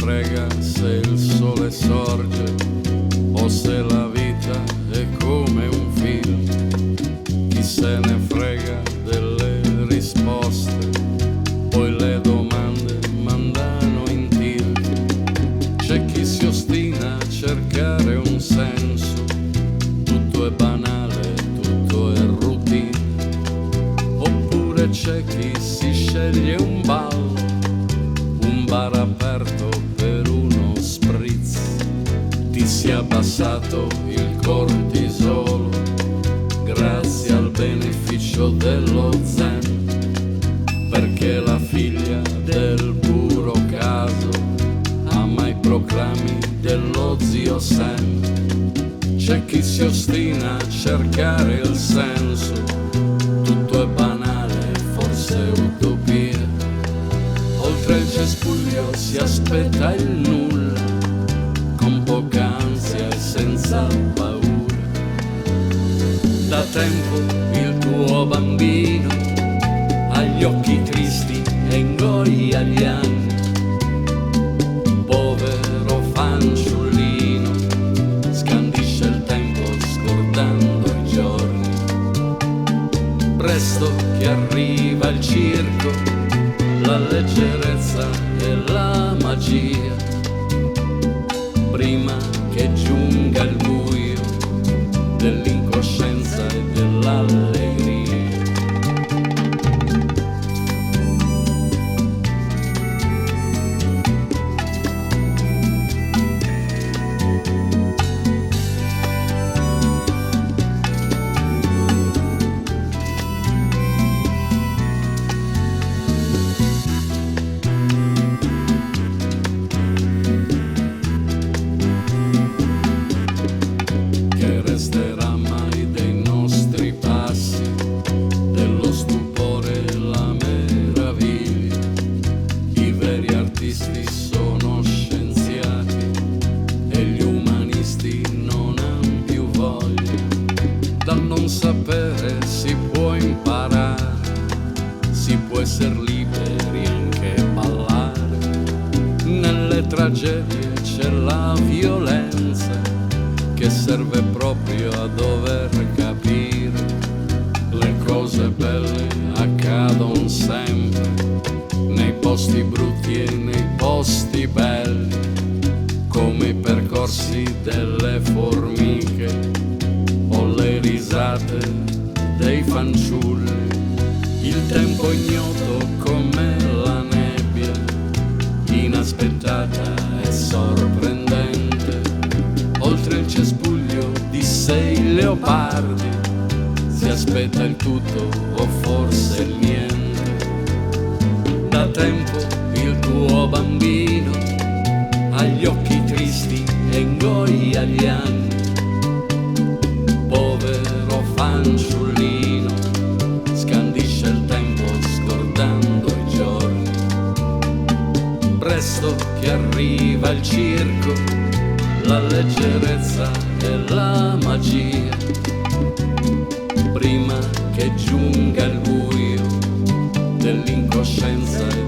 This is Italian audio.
frega se il sole sorge o se la vita è come un film. Chi se ne frega delle risposte, poi le domande mandano in tilt. C'è chi si ostina a cercare un senso, tutto è banale, tutto è routine. Oppure c'è chi si sceglie un ballo, un bar aperto per uno spritz. Ti si è abbassato il cortisolo grazie al beneficio dello zen, perché la figlia del puro caso ama i proclami dello zio Sam. C'è chi si ostina a cercare il senso, tutto è banale, forse utopia. Oltre il cespuglio si aspetta il nulla, con poca ansia e senza paura. Da tempo il tuo bambino ha gli occhi tristi e ingoia gli anni. Povero fanciullino, scandisce il tempo scordando i giorni. Presto che arriva il circo, la leggerezza e la magia, prima che giunga il buio dell'incoscienza e dell'allegria. Resterà mai dei nostri passi, dello stupore e la meraviglia. I veri artisti sono scienziati e gli umanisti non han più voglia. Dal non sapere si può imparare, si può essere liberi anche ballare. Nelle tragedie c'è la violenza che serve proprio a dover capire. Le cose belle accadono sempre, nei posti brutti e nei posti belli, come i percorsi delle formiche o le risate dei fanciulli. Il tempo ignoto come la nebbia, inaspettata e sorprendente. Oltre il cespuglio di 6 leopardi si aspetta il tutto o forse il niente. Da tempo il tuo bambino ha gli occhi tristi e ingoia gli anni. Povero fanciullino, scandisce il tempo scordando i giorni. Presto che arriva il circo, la leggerezza e la magia, prima che giunga il buio dell'incoscienza e